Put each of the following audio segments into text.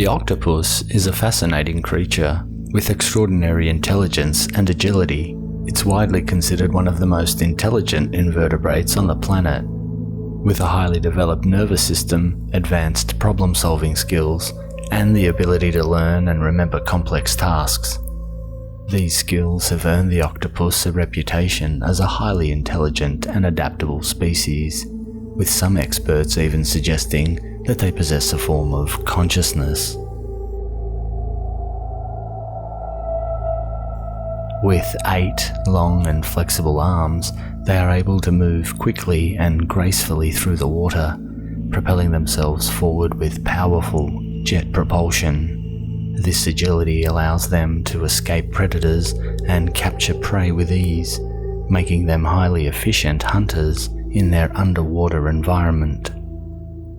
The octopus is a fascinating creature with extraordinary intelligence and agility. It's widely considered one of the most intelligent invertebrates on the planet, with a highly developed nervous system, advanced problem-solving skills, and the ability to learn and remember complex tasks. These skills have earned the octopus a reputation as a highly intelligent and adaptable species, with some experts even suggesting that they possess a form of consciousness. With 8 long and flexible arms, they are able to move quickly and gracefully through the water, propelling themselves forward with powerful jet propulsion. This agility allows them to escape predators and capture prey with ease, making them highly efficient hunters in their underwater environment.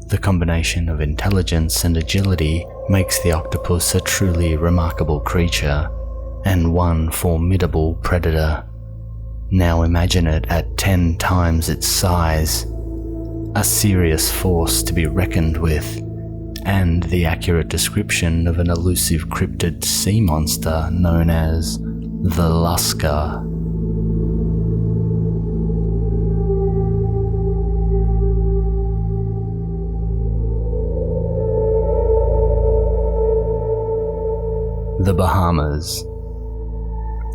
The combination of intelligence and agility makes the octopus a truly remarkable creature, and one formidable predator. Now imagine it at 10 times its size, a serious force to be reckoned with, and the accurate description of an elusive cryptid sea monster known as the Lusca. The Bahamas.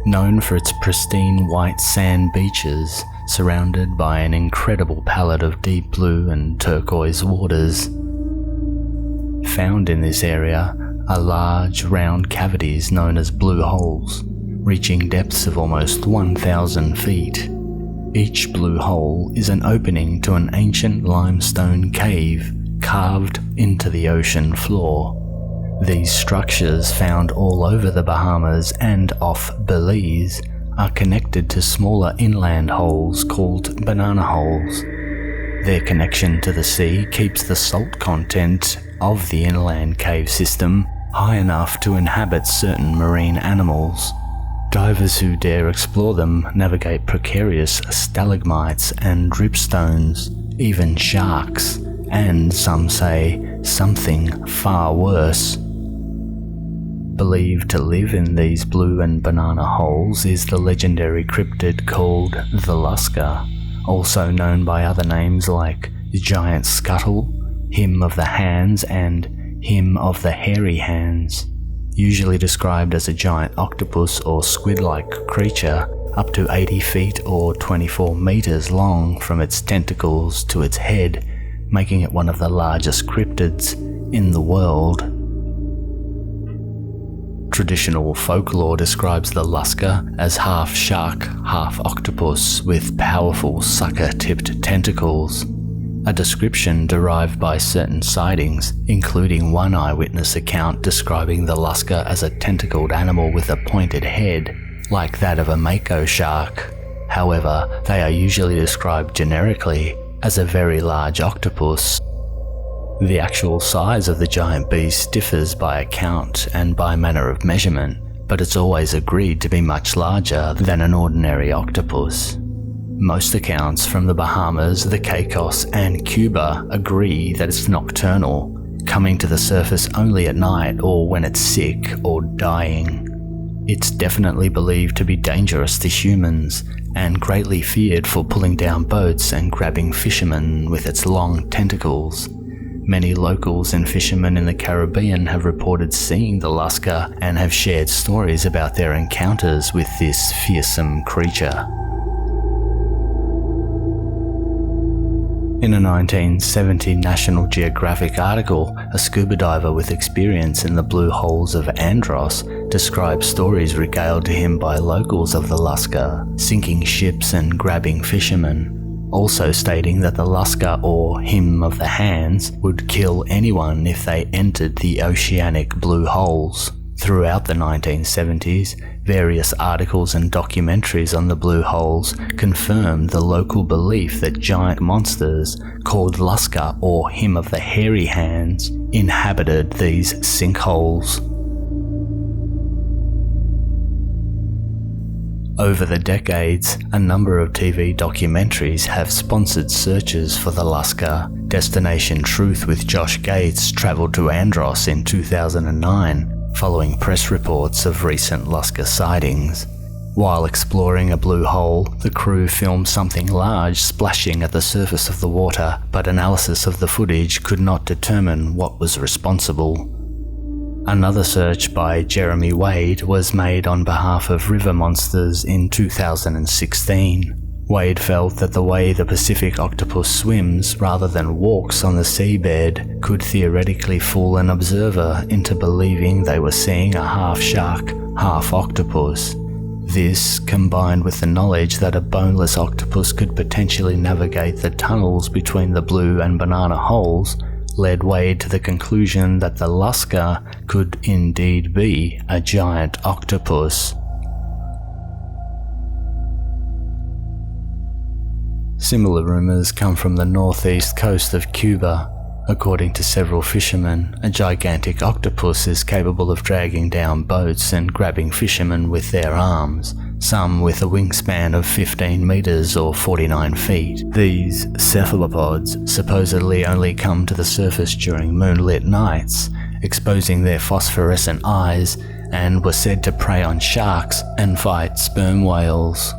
Known for its pristine white sand beaches, surrounded by an incredible palette of deep blue and turquoise waters. Found in this area are large round cavities known as blue holes, reaching depths of almost 1,000 feet. Each blue hole is an opening to an ancient limestone cave carved into the ocean floor. These structures, found all over the Bahamas and off Belize, are connected to smaller inland holes called banana holes. Their connection to the sea keeps the salt content of the inland cave system high enough to inhabit certain marine animals. Divers who dare explore them navigate precarious stalagmites and dripstones, even sharks, and some say something far worse. Believed to live in these blue and banana holes is the legendary cryptid called the Lusca, also known by other names like Giant Scuttle, Him of the Hands, and Him of the Hairy Hands. Usually described as a giant octopus or squid-like creature up to 80 feet or 24 meters long from its tentacles to its head, making it one of the largest cryptids in the world. Traditional folklore describes the Lusca as half shark, half octopus with powerful sucker-tipped tentacles, a description derived by certain sightings, including one eyewitness account describing the Lusca as a tentacled animal with a pointed head, like that of a mako shark. However, they are usually described generically as a very large octopus. The actual size of the giant beast differs by account and by manner of measurement, but it's always agreed to be much larger than an ordinary octopus. Most accounts from the Bahamas, the Caicos, and Cuba agree that it's nocturnal, coming to the surface only at night or when it's sick or dying. It's definitely believed to be dangerous to humans and greatly feared for pulling down boats and grabbing fishermen with its long tentacles. Many locals and fishermen in the Caribbean have reported seeing the Lusca and have shared stories about their encounters with this fearsome creature. In a 1970 National Geographic article, a scuba diver with experience in the blue holes of Andros describes stories regaled to him by locals of the Lusca, sinking ships and grabbing fishermen, also stating that the Lusca, or Him of the Hands, would kill anyone if they entered the oceanic blue holes. Throughout the 1970s, various articles and documentaries on the blue holes confirmed the local belief that giant monsters, called Lusca or Him of the Hairy Hands, inhabited these sinkholes. Over the decades, a number of TV documentaries have sponsored searches for the Lusca, Destination Truth with Josh Gates travelled to Andros in 2009, following press reports of recent Lusca sightings. While exploring a blue hole, the crew filmed something large splashing at the surface of the water, but analysis of the footage could not determine what was responsible. Another search by Jeremy Wade was made on behalf of river monsters in 2016. Wade felt that the way the Pacific octopus swims rather than walks on the seabed could theoretically fool an observer into believing they were seeing a half-shark, half-octopus. This, combined with the knowledge that a boneless octopus could potentially navigate the tunnels between the blue and banana holes, led Wade to the conclusion that the Lusca could indeed be a giant octopus. Similar rumours come from the northeast coast of Cuba. According to several fishermen, a gigantic octopus is capable of dragging down boats and grabbing fishermen with their arms, some with a wingspan of 15 meters or 49 feet. These cephalopods supposedly only come to the surface during moonlit nights, exposing their phosphorescent eyes, and were said to prey on sharks and fight sperm whales.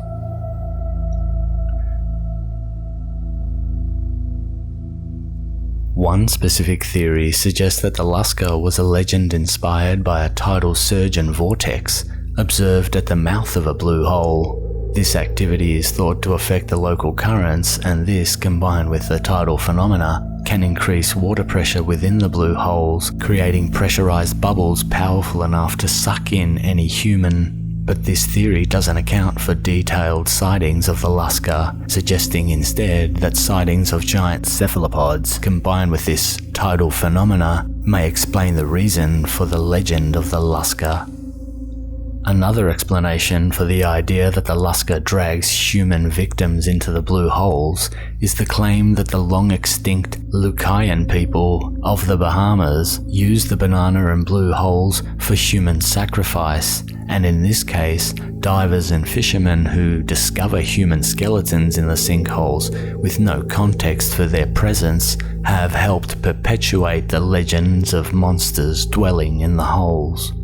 One specific theory suggests that the Lusca was a legend inspired by a tidal surge and vortex observed at the mouth of a blue hole. This activity is thought to affect the local currents, and this, combined with the tidal phenomena, can increase water pressure within the blue holes, creating pressurized bubbles powerful enough to suck in any human. But this theory doesn't account for detailed sightings of the Lusca, suggesting instead that sightings of giant cephalopods combined with this tidal phenomena may explain the reason for the legend of the Lusca. Another explanation for the idea that the Lusca drags human victims into the blue holes is the claim that the long-extinct Lucayan people of the Bahamas used the banana and blue holes for human sacrifice, and in this case, divers and fishermen who discover human skeletons in the sinkholes with no context for their presence have helped perpetuate the legends of monsters dwelling in the holes.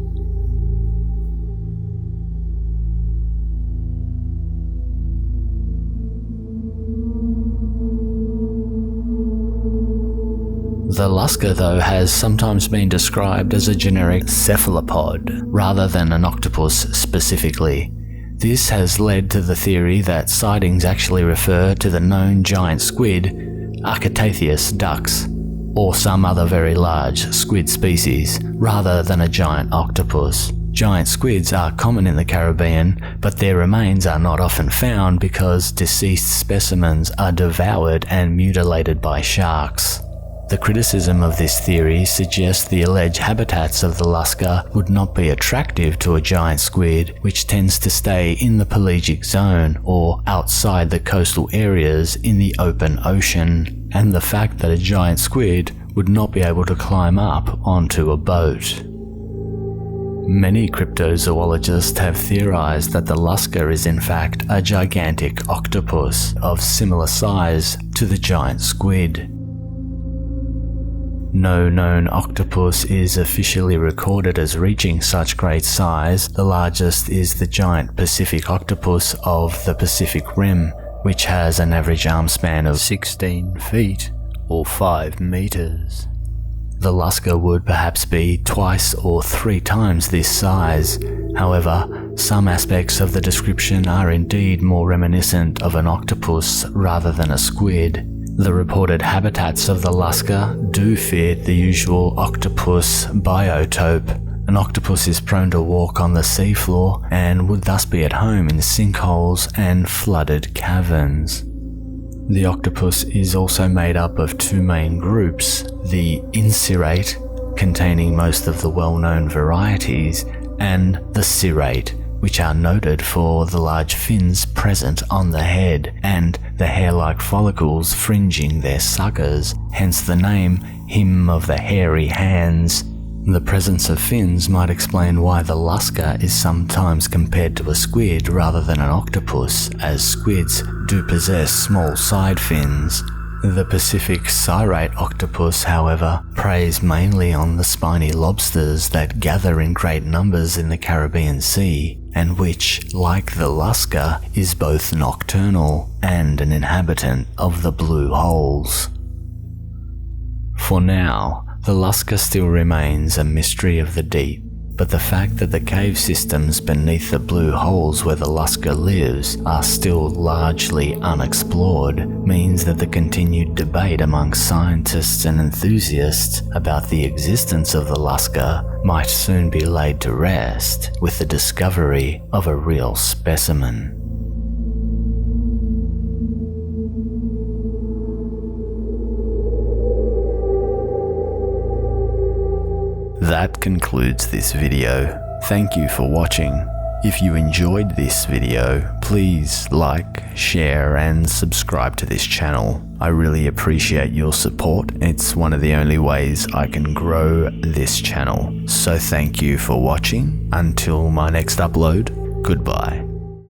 The Lusca, though, has sometimes been described as a generic cephalopod rather than an octopus specifically. This has led to the theory that sightings actually refer to the known giant squid, Architeuthis dux, or some other very large squid species, rather than a giant octopus. Giant squids are common in the Caribbean, but their remains are not often found because deceased specimens are devoured and mutilated by sharks. The criticism of this theory suggests the alleged habitats of the Lusca would not be attractive to a giant squid, which tends to stay in the pelagic zone or outside the coastal areas in the open ocean, and the fact that a giant squid would not be able to climb up onto a boat. Many cryptozoologists have theorized that the Lusca is in fact a gigantic octopus of similar size to the giant squid. No known octopus is officially recorded as reaching such great size. The largest is the giant Pacific octopus of the Pacific Rim, which has an average arm span of 16 feet or 5 meters. The Lusca would perhaps be twice or 3 times this size. However, some aspects of the description are indeed more reminiscent of an octopus rather than a squid. The reported habitats of the Lusca do fit the usual octopus biotope. An octopus is prone to walk on the seafloor and would thus be at home in sinkholes and flooded caverns. The octopus is also made up of 2 main groups, the incirrate, containing most of the well-known varieties, and the cirrate, which are noted for the large fins present on the head and the hair-like follicles fringing their suckers, hence the name Him of the Hairy Hands. The presence of fins might explain why the Lusca is sometimes compared to a squid rather than an octopus, as squids do possess small side fins. The Pacific cirate octopus, however, preys mainly on the spiny lobsters that gather in great numbers in the Caribbean Sea, and which, like the Lusca, is both nocturnal and an inhabitant of the blue holes. For now, the Lusca still remains a mystery of the deep, but the fact that the cave systems beneath the blue holes where the Lusca lives are still largely unexplored means that the continued debate among scientists and enthusiasts about the existence of the Lusca might soon be laid to rest with the discovery of a real specimen. That concludes this video. Thank you for watching. If you enjoyed this video, please like, share and subscribe to this channel. I really appreciate your support. It's one of the only ways I can grow this channel. So thank you for watching. Until my next upload, goodbye.